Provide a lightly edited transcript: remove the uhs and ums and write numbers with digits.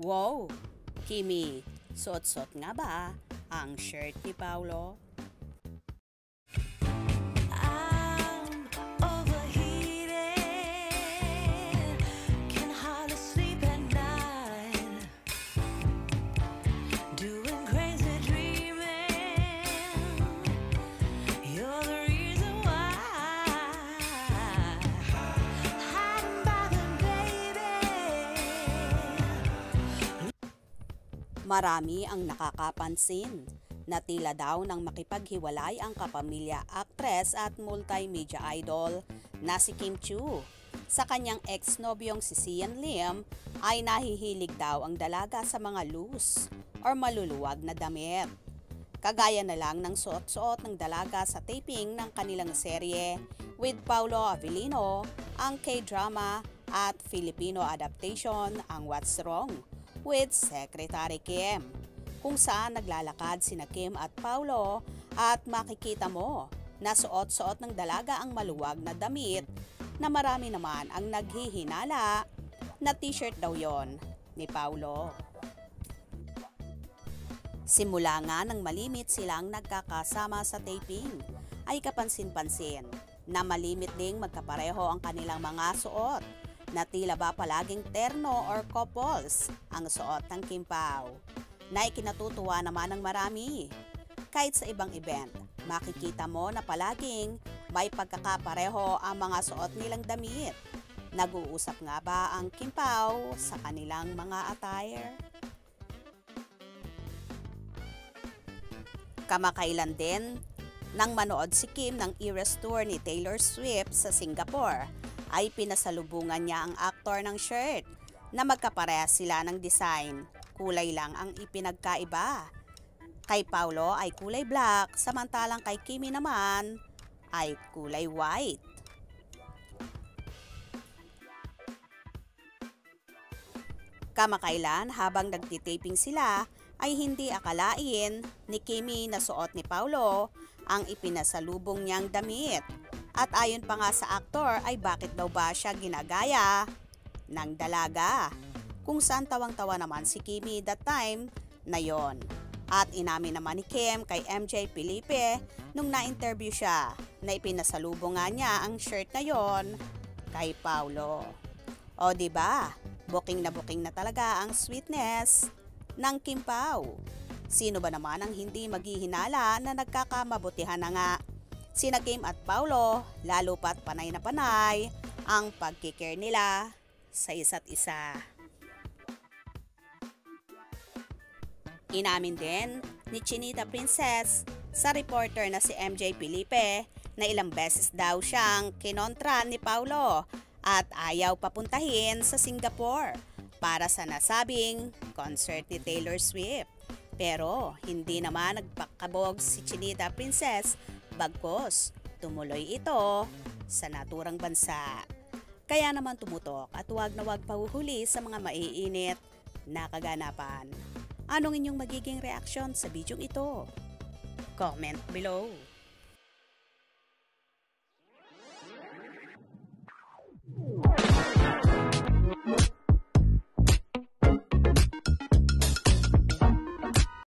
Wow! Kimi, suot-suot nga ba ang shirt ni Paolo? I'm overheated, can hardly sleep at night, doing crazy dreaming. You're the reason why, hiding by the baby. Marami ang nakakapansin na tila daw nang makipaghiwalay ang kapamilya aktres at multimedia idol na si Kim Chiu sa kanyang ex-nobyong si Sian Lim ay nahihilig daw ang dalaga sa mga loose or maluluwag na damit. Kagaya na lang ng suot-suot ng dalaga sa taping ng kanilang serye with Paolo Avellino, ang K-drama at Filipino adaptation ang What's Wrong with Secretary Kim, kung saan naglalakad sina Kim at Paolo at makikita mo na suot-suot ng dalaga ang maluwag na damit na marami naman ang naghihinala na t-shirt daw yon ni Paolo. Simula nga nang malimit silang nagkakasama sa taping ay kapansin-pansin na malimit ding magkapareho ang kanilang mga suot na tila ba palaging terno or couples ang suot ng Kim Pao, na ikinatutuwa naman ng marami. Kahit sa ibang event, makikita mo na palaging may pagkakapareho ang mga suot nilang damit. Nag-uusap nga ba ang Kim Pao sa kanilang mga attire? Kamakailan din nang manood si Kim ng Eras Tour ni Taylor Swift sa Singapore, ay pinasalubungan niya ang aktor ng shirt na magkaparehas sila ng design. Kulay lang ang ipinagkaiba. Kay Paolo ay kulay black, samantalang kay Kimi naman ay kulay white. Kamakailan habang nagtitaping sila ay hindi akalain ni Kimi na suot ni Paolo ang ipinasalubong niyang damit. At ayon pa nga sa aktor ay bakit daw ba siya ginagaya ng dalaga, kung saan tawang-tawa naman si Kimi that time na yon. At inamin naman ni Kim kay MJ Felipe nung na-interview siya na ipinasalubong nga niya ang shirt na yon kay Paolo. O diba, booking na talaga ang sweetness ng Kim Pao. Sino ba naman ang hindi maghihinala na nagkakamabutihan na nga sina Kim at Paolo, lalo pat panay na panay ang pagkikare nila sa isa't isa. Inamin din ni Chinita Princess sa reporter na si MJ Felipe na ilang beses daw siyang kinontra ni Paolo at ayaw papuntahin sa Singapore para sa nasabing concert ni Taylor Swift. Pero hindi naman nagpakabog si Chinita Princess, bagkos tumuloy ito sa naturang bansa. Kaya naman tumutok at huwag na huwag pahuhuli sa mga maiinit na kaganapan. Anong inyong magiging reaksyon sa bidyong ito? Comment below.